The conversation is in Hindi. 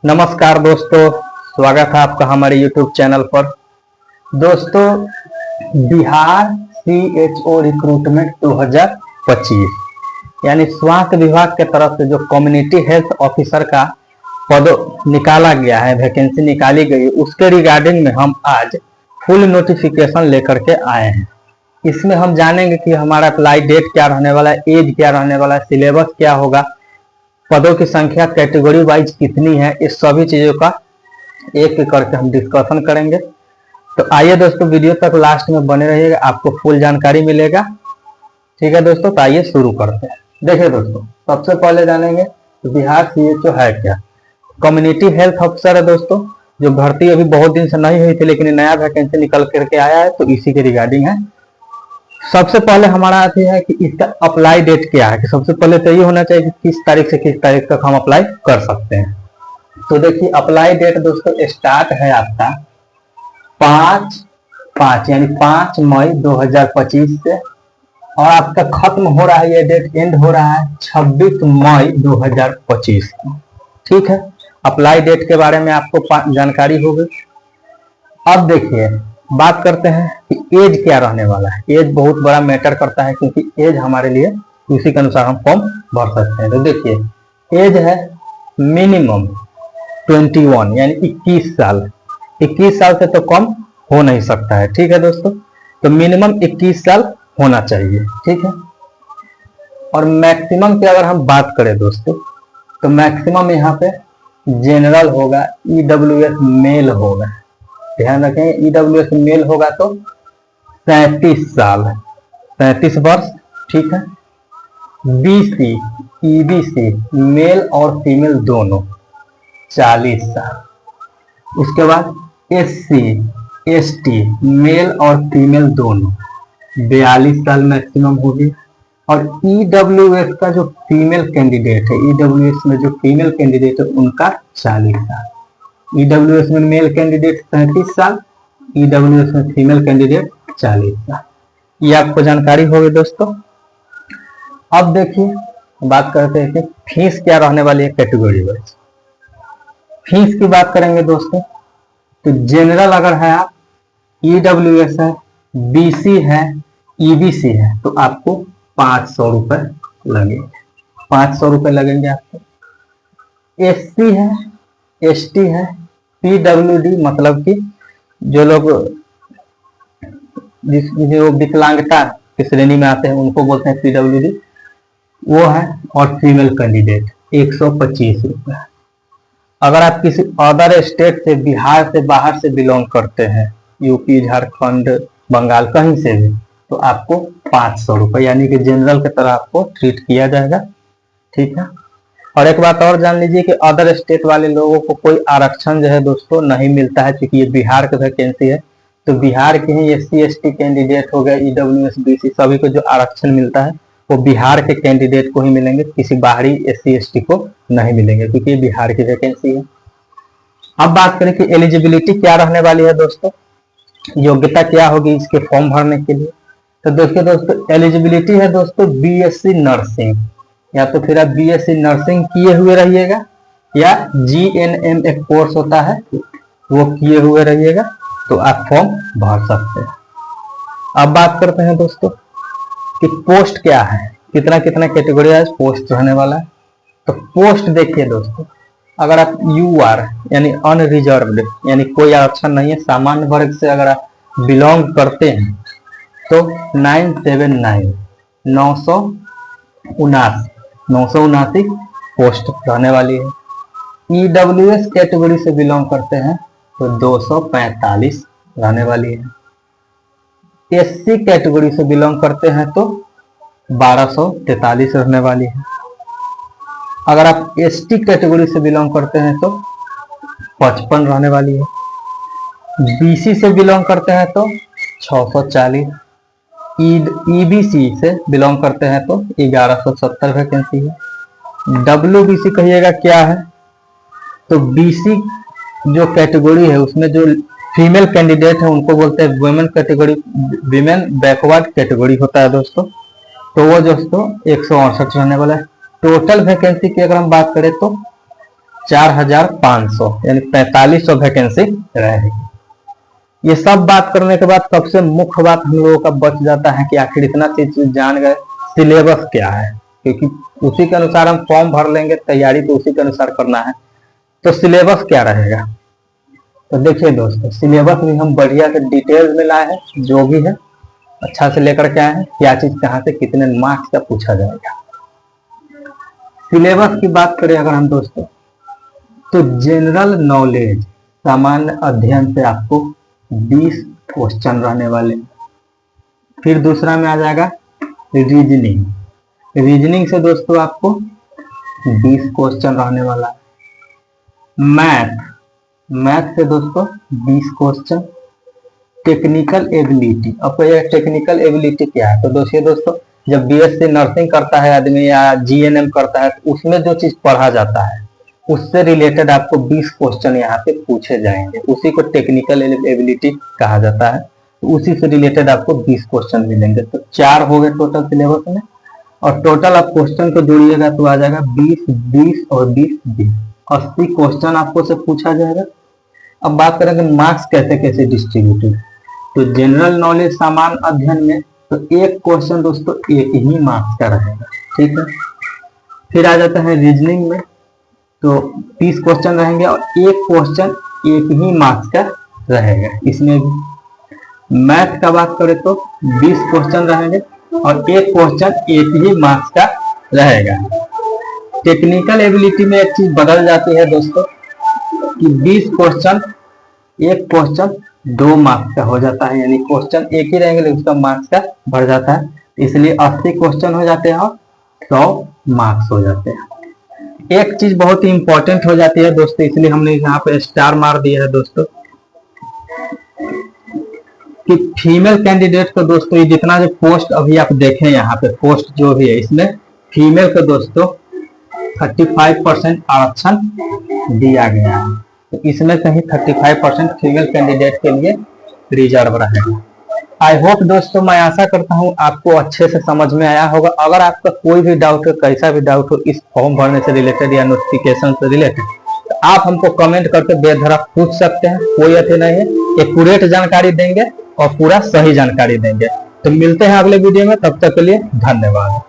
नमस्कार दोस्तों, स्वागत है आपका हमारे YouTube चैनल पर। दोस्तों, बिहार CHO रिक्रूटमेंट 2025 यानी स्वास्थ्य विभाग के तरफ से जो कम्युनिटी हेल्थ ऑफिसर का पद निकाला गया है, वैकेंसी निकाली गई है, उसके रिगार्डिंग में हम आज फुल नोटिफिकेशन लेकर के आए हैं। इसमें हम जानेंगे कि हमारा अप्लाई डेट क्या रहने वाला है, एज क्या रहने वाला है, सिलेबस क्या होगा, पदों की संख्या कैटेगरी वाइज कितनी है, इस सभी चीजों का एक एक करके हम डिस्कशन करेंगे। तो आइए दोस्तों, वीडियो तक लास्ट में बने रहिएगा, आपको फुल जानकारी मिलेगा। ठीक है दोस्तों, तो आइए शुरू करते हैं। देखिए दोस्तों, सबसे पहले जानेंगे तो बिहार CHO है क्या। कम्युनिटी हेल्थ ऑफिसर है दोस्तों, जो भर्ती अभी बहुत दिन से नहीं हुई थी, लेकिन नया वैकेंसी निकल करके आया है, तो इसी के रिगार्डिंग है। सबसे पहले हमारा आती है कि इसका अप्लाई डेट क्या है, कि सबसे पहले तो ये होना चाहिए कि किस तारीख से किस तारीख तक हम अप्लाई कर सकते हैं। तो देखिए, अप्लाई डेट दोस्तों स्टार्ट है आपका 5/5 यानी 5 मई 2025 से, और आपका खत्म हो रहा है, ये डेट एंड हो रहा है 26 मई 2025। ठीक है, अप्लाई डेट के बारे में आपको जानकारी होगी। अब देखिए, बात करते हैं कि एज क्या रहने वाला है। एज बहुत बड़ा मैटर करता है, क्योंकि एज हमारे लिए उसी के अनुसार हम फॉर्म भर सकते हैं। तो देखिए, एज है मिनिमम 21 यानी 21 साल। 21 साल से तो कम हो नहीं सकता है। ठीक है दोस्तों, तो मिनिमम 21 साल होना चाहिए। ठीक है, और मैक्सिमम की अगर हम बात करें दोस्तों, तो मैक्सिमम यहाँ पे जनरल होगा, EWS मेल होगा। ध्यान रखें, EWS मेल होगा तो 37 साल, 37 वर्ष। ठीक है, BC EBC मेल और फीमेल दोनों 40 साल। उसके बाद SC ST मेल और फीमेल दोनों 42 साल मैक्सिमम होगी। और EWS का जो फीमेल कैंडिडेट है, EWS में जो फीमेल कैंडिडेट है, उनका 40 साल। EWS में मेल कैंडिडेट 37 साल, EWS में फीमेल कैंडिडेट 40 साल। ये आपको जानकारी होगी दोस्तों। अब देखिए, बात करते हैं कि फीस क्या रहने वाली है कैटेगरी वाइज। फीस की बात करेंगे दोस्तों, तो जनरल अगर है आप, EWS है, BC है, EBC है, तो आपको 500 रुपए लगेंगे। 500 रुपए लगेंगे आपको। SC है, ST है, PWD मतलब कि जो लोग जो विकलांगता की श्रेणी में आते हैं, उनको बोलते हैं PWD, वो है। और फीमेल कैंडिडेट 125 रुपए। अगर आप किसी अदर स्टेट से, बिहार से बाहर से बिलोंग करते हैं, यूपी, झारखंड, बंगाल, कहीं से भी, तो आपको 500 रुपए यानी कि जनरल की तरह आपको ट्रीट किया जाएगा। ठीक है, और एक बात और जान लीजिए कि अदर स्टेट वाले लोगों को कोई आरक्षण जो है दोस्तों नहीं मिलता है, क्योंकि ये बिहार की वैकेंसी है। तो बिहार के ही SC ST कैंडिडेट हो गए, EWS BC, सभी को जो आरक्षण मिलता है वो बिहार के कैंडिडेट को ही मिलेंगे, किसी बाहरी SC ST को नहीं मिलेंगे, क्योंकि ये बिहार की वैकेंसी है। अब बात करें कि एलिजिबिलिटी क्या रहने वाली है दोस्तों, योग्यता क्या होगी इसके फॉर्म भरने के लिए। तो देखिए दोस्तों, एलिजिबिलिटी है दोस्तों BSc नर्सिंग, या तो फिर आप BSc नर्सिंग किए हुए रहिएगा, या GNM एक कोर्स होता है वो किए हुए रहिएगा, तो आप फॉर्म भर सकते हैं। अब बात करते हैं दोस्तों कि पोस्ट क्या है, कितना कितना कैटेगरी वाइज पोस्ट रहने वाला है। तो पोस्ट देखिए दोस्तों, अगर आप UR यानी अनरिजर्व्ड यानी कोई आरक्षण नहीं है, सामान्य वर्ग से अगर आप बिलोंग करते हैं, तो 979 979 पोस्ट रहने वाली है। EWS कैटेगरी से बिलोंग करते हैं तो 245 रहने वाली है। SC कैटेगरी से बिलोंग करते हैं तो 1243 रहने वाली है। अगर आप ST कैटेगरी से बिलोंग करते हैं तो 55 रहने वाली है। BC से बिलोंग करते हैं तो 640, EBC से बिलोंग करते हैं तो 1170 वैकेंसी है। WBC कहिएगा क्या है, तो BC जो कैटेगरी है उसमें जो फीमेल कैंडिडेट है उनको बोलते हैं women category, women backward category होता है दोस्तों। तो वो दोस्तों 168 रहने वाला है। टोटल वैकेंसी की अगर हम बात करें तो 4500 यानी 4500 वैकेंसी रहेगी। ये सब बात करने के बाद सबसे मुख्य बात हम लोगों का बच जाता है कि आखिर इतना चीज जान गए, सिलेबस क्या है, क्योंकि उसी के अनुसार हम फॉर्म भर लेंगे, तैयारी तो उसी के अनुसार करना है। तो सिलेबस क्या रहेगा, तो देखिए दोस्तों, सिलेबस भी हम बढ़िया से डिटेल्स में लाए हैं, जो भी है अच्छा से लेकर के आए हैं, क्या चीज कहाँ से कितने मार्क्स का पूछा जाएगा। सिलेबस की बात करें अगर हम दोस्तों, तो जनरल नॉलेज सामान्य अध्ययन से आपको 20 क्वेश्चन रहने वाले। फिर दूसरा में आ जाएगा रीजनिंग। रीजनिंग से दोस्तों आपको 20 क्वेश्चन रहने वाला है। मैथ से दोस्तों 20 क्वेश्चन। टेक्निकल एबिलिटी, अब ये टेक्निकल एबिलिटी क्या है, तो दोस्तों जब बीएससी नर्सिंग करता है आदमी या जीएनएम करता है, तो उसमें जो चीज पढ़ा जाता है उससे रिलेटेड आपको 20 क्वेश्चन यहाँ पे पूछे जाएंगे, उसी को टेक्निकल एबिलिटी कहा जाता है। तो उसी से रिलेटेड आपको 20 क्वेश्चन मिलेंगे। तो 4 हो गए टोटल सिलेबस में, और टोटल आप क्वेश्चन को जोड़िएगा तो आ जाएगा 20, 20 और 20, 20, 80 क्वेश्चन आपको से पूछा जाएगा। अब बात करेंगे मार्क्स कैसे कैसे डिस्ट्रीब्यूटेड, तो जनरल नॉलेज सामान्य अध्ययन में तो एक क्वेश्चन दोस्तों एक ही मार्क्स का रहेगा, ठीक है। फिर आ जाता है रीजनिंग में, तो 30 क्वेश्चन रहेंगे और एक क्वेश्चन एक ही मार्क्स का रहेगा। इसमें भी मैथ का बात करें तो 20 क्वेश्चन रहेंगे और एक क्वेश्चन एक ही मार्क्स का रहेगा। टेक्निकल एबिलिटी में एक चीज बदल जाती है दोस्तों कि 20 क्वेश्चन एक क्वेश्चन 2 मार्क्स का हो जाता है, यानी क्वेश्चन एक ही रहेंगे लेकिन उसका मार्क्स का बढ़ जाता है, इसलिए 80 क्वेश्चन हो जाते हैं और 100 मार्क्स हो जाते हैं। एक चीज बहुत ही इंपॉर्टेंट हो जाती है दोस्तों, इसलिए हमने यहाँ पे स्टार मार दिया है दोस्तों, कि फीमेल कैंडिडेट को दोस्तों ये जितना जो पोस्ट अभी आप देखें यहाँ पे पोस्ट जो भी है, इसमें फीमेल को दोस्तों 35% आरक्षण दिया गया है। तो इसमें कहीं 35% फीमेल कैंडिडेट के लिए रिजर्व रहेगा। आई होप दोस्तों, मैं आशा करता हूँ आपको अच्छे से समझ में आया होगा। अगर आपका कोई भी डाउट हो, कैसा भी डाउट हो इस फॉर्म भरने से रिलेटेड या नोटिफिकेशन से रिलेटेड, तो आप हमको कमेंट करके बेधड़क पूछ सकते हैं, कोई अति नहीं है। एक्यूरेट जानकारी देंगे और पूरा सही जानकारी देंगे। तो मिलते हैं अगले वीडियो में, तब तक के लिए धन्यवाद।